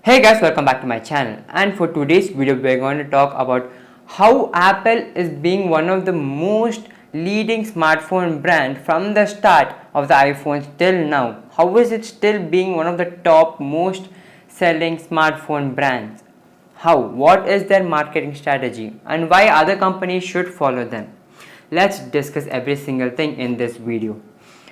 Hey guys, welcome back to my channel, and for today's video we're going to talk about how Apple is being one of the most leading smartphone brand from the start of the iPhone till now. How is it still being one of the top most selling smartphone brands? How? What is their marketing strategy and why other companies should follow them? Let's discuss every single thing in this video.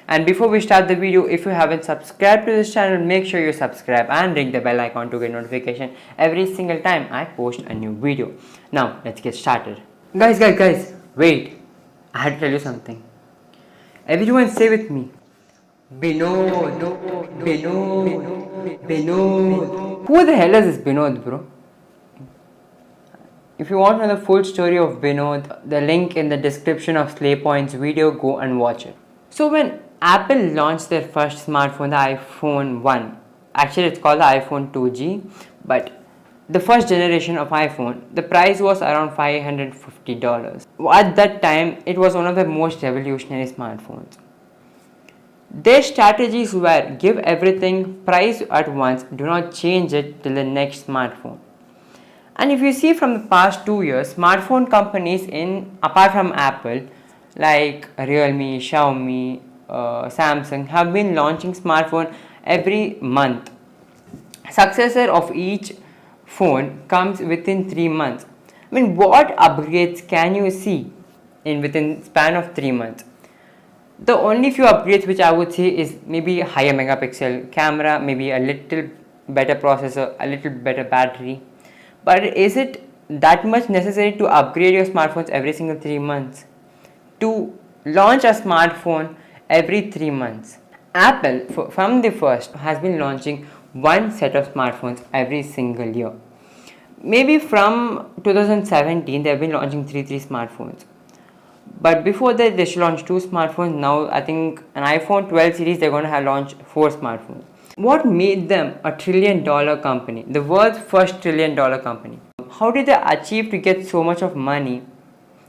And before we start the video, if you haven't subscribed to this channel, make sure you subscribe and ring the bell icon to get notification every single time I post a new video. Now let's get started. Guys, wait. I had to tell you something. Everyone say with me. Binod. Who the hell is this Binod, bro? If you want to know the full story of Binod, the link in the description of SlayPoint's video, go and watch it. So when Apple launched their first smartphone, the iPhone 1, actually it's called the iPhone 2G, but the first generation of iPhone, the price was around $550. At that time, it was one of the most revolutionary smartphones. Their strategies were give everything price at once, do not change it till the next smartphone. And if you see from the past 2 years, smartphone companies apart from Apple like Realme, Xiaomi, Samsung have been launching smartphone every month. Successor of each phone comes within 3 months. I mean, what upgrades can you see within span of 3 months? The only few upgrades which I would say is maybe higher megapixel camera, maybe a little better processor, a little better battery. But is it that much necessary to upgrade your smartphones every single 3 months? To launch a smartphone every 3 months. Apple from the first has been launching one set of smartphones every single year. Maybe from 2017 they have been launching 3 smartphones. But before that they should launch 2 smartphones. Now I think an iPhone 12 series they're going to have launched 4 smartphones. What made them a $1 trillion company, the world's first $1 trillion company? How did they achieve to get so much of money?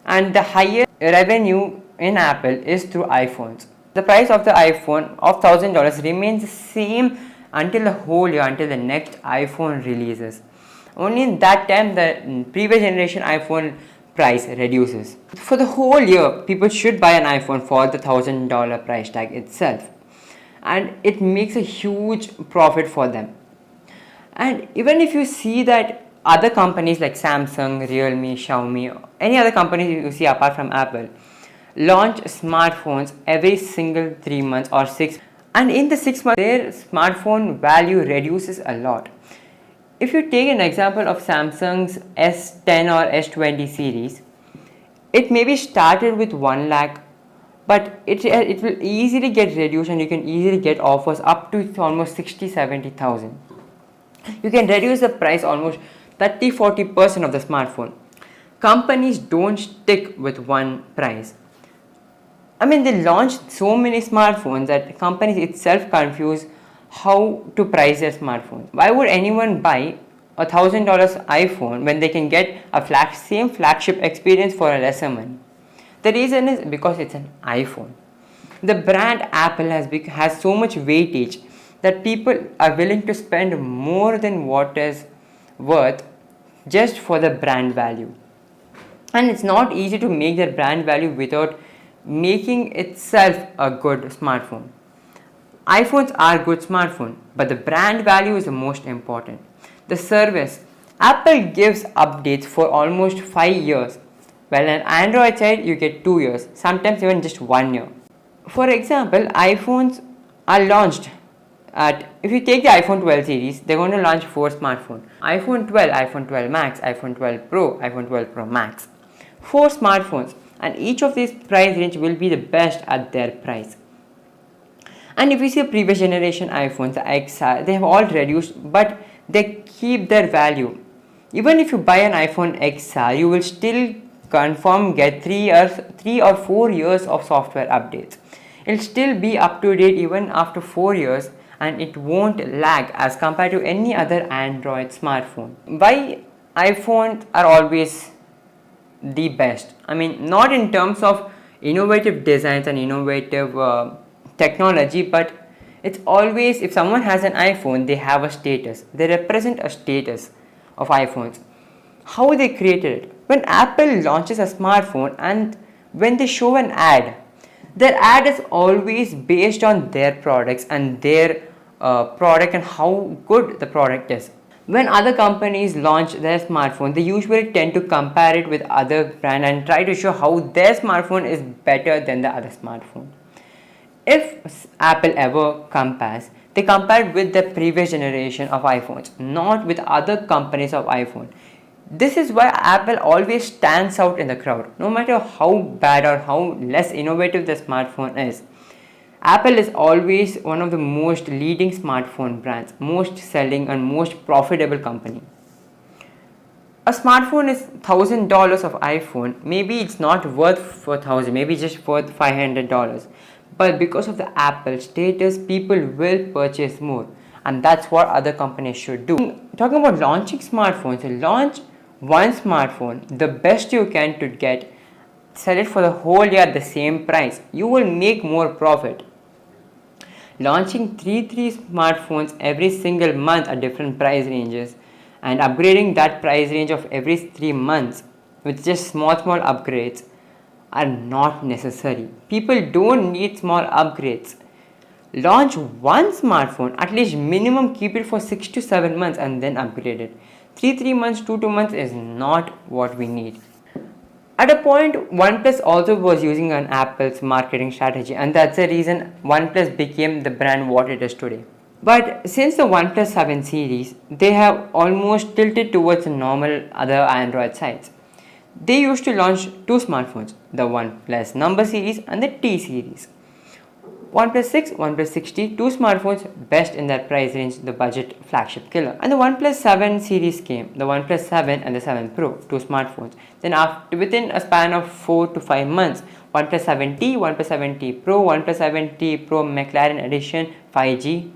And the highest revenue in Apple is through iPhones. The price of the iPhone of $1,000 remains the same until the whole year, until the next iPhone releases. Only in that time the previous generation iPhone price reduces. For the whole year, people should buy an iPhone for the $1,000 price tag itself. And it makes a huge profit for them. And even if you see that other companies like Samsung, Realme, Xiaomi, any other companies you see apart from Apple, launch smartphones every single 3 months or 6, and in the 6 months their smartphone value reduces a lot. If you take an example of Samsung's S10 or S20 series, it may be started with 1 lakh, but it will easily get reduced and you can easily get offers up to almost 60-70,000. You can reduce the price almost 30-40% of the smartphone. Companies don't stick with one price. I mean, they launched so many smartphones that companies itself confuse how to price their smartphone. Why would anyone buy a $1,000 iPhone when they can get a same flagship experience for a lesser money? The reason is because it's an iPhone. The brand Apple has so much weightage that people are willing to spend more than what is worth just for the brand value. And it's not easy to make their brand value without making itself a good smartphone. iPhones are good smartphone, but the brand value is the most important. The service. Apple gives updates for almost 5 years. While on Android side you get 2 years, sometimes even just 1 year. For example, iPhones are launched if you take the iPhone 12 series, they're going to launch 4 smartphones. iPhone 12, iPhone 12 Max, iPhone 12 Pro, iPhone 12 Pro Max. 4 smartphones, and each of these price range will be the best at their price. And if you see a previous generation iPhones, the XR, they have all reduced, but they keep their value. Even if you buy an iPhone XR, you will still confirm get 3 or 4 years of software updates. It'll still be up to date even after 4 years, and it won't lag as compared to any other Android smartphone. Why iPhones are always the best? I mean, not in terms of innovative designs and innovative technology, but It's always, if someone has an iPhone, they have a status. They represent a status of iPhones. How they created it? When Apple launches a smartphone and when they show an ad, their ad is always based on their products and their product and how good the product is. When other companies launch their smartphone, they usually tend to compare it with other brand and try to show how their smartphone is better than the other smartphone. If Apple ever compares, they compare with the previous generation of iPhones, not with other companies of iPhone. This is why Apple always stands out in the crowd, no matter how bad or how less innovative the smartphone is. Apple is always one of the most leading smartphone brands, most selling and most profitable company. A smartphone is $1,000 of iPhone. Maybe it's not worth $4,000, maybe just worth $500. But because of the Apple status, people will purchase more, and that's what other companies should do. Talking about launching smartphones, launch one smartphone, the best you can to get, sell it for the whole year at the same price. You will make more profit. Launching three smartphones every single month at different price ranges and upgrading that price range of every 3 months with just small upgrades are not necessary. People don't need small upgrades. Launch one smartphone, at least minimum keep it for 6 to 7 months and then upgrade it. 3 months, 2 months is not what we need. At a point, OnePlus also was using an Apple's marketing strategy, and that's the reason OnePlus became the brand what it is today. But since the OnePlus 7 series, they have almost tilted towards the normal other Android sides. They used to launch 2 smartphones, the OnePlus Number series and the T series. OnePlus 6, OnePlus 6T, 2 smartphones best in their price range, the budget flagship killer. And the OnePlus 7 series came, the OnePlus 7 and the 7 Pro, 2 smartphones. Then within a span of 4 to 5 months, OnePlus 7T, OnePlus 7T Pro, OnePlus 7T Pro McLaren Edition, 5G.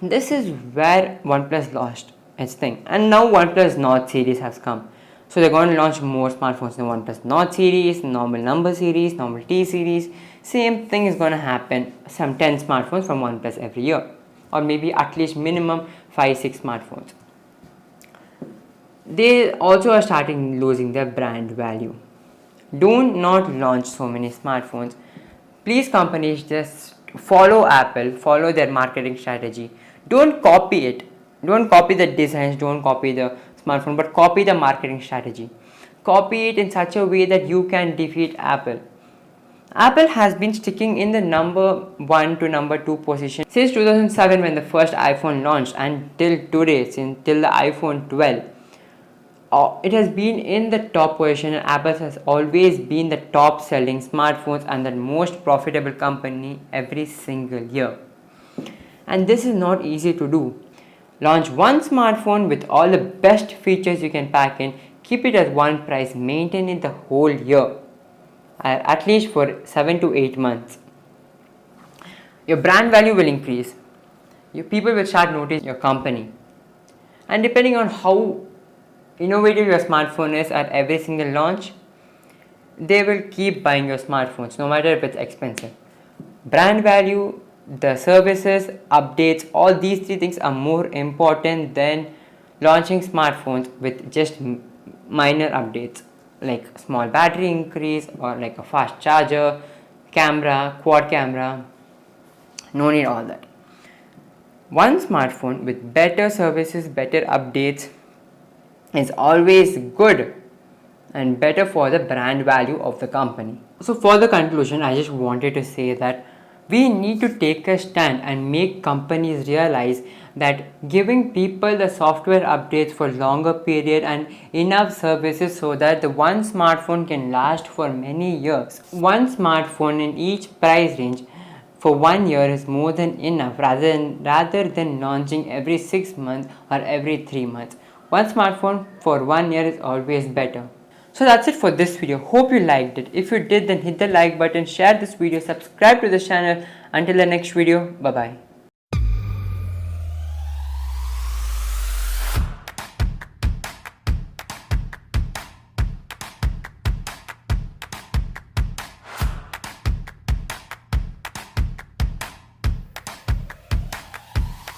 This is where OnePlus lost its thing. And now OnePlus Nord series has come. So they're going to launch more smartphones in the OnePlus Nord series, normal Number series, normal T series. Same thing is going to happen, some 10 smartphones from OnePlus every year. Or maybe at least minimum 5-6 smartphones. They also are starting losing their brand value. Do not launch so many smartphones. Please companies just follow Apple, follow their marketing strategy. Don't copy it. Don't copy the designs, don't copy the smartphone, but copy the marketing strategy. Copy it in such a way that you can defeat Apple. Apple has been sticking in the number 1 to number 2 position since 2007 when the first iPhone launched and till today, till the iPhone 12. It has been in the top position, and Apple has always been the top selling smartphones and the most profitable company every single year. And this is not easy to do. Launch one smartphone with all the best features you can pack in, keep it at one price, maintain it the whole year, at least for 7 to 8 months. Your brand value will increase. Your people will start noticing your company. And depending on how innovative your smartphone is at every single launch, they will keep buying your smartphones no matter if it's expensive. Brand value, the services, updates, all these 3 things are more important than launching smartphones with just minor updates like small battery increase or like a fast charger, camera, quad camera. No need all that. One smartphone with better services, better updates is always good and better for the brand value of the company. So for the conclusion, I just wanted to say that we need to take a stand and make companies realize that giving people the software updates for longer period and enough services so that the one smartphone can last for many years. One smartphone in each price range for 1 year is more than enough rather than launching every 6 months or every 3 months. One smartphone for 1 year is always better. So that's it for this video. Hope you liked it. If you did, then hit the like button, share this video, subscribe to this channel. Until the next video, bye bye.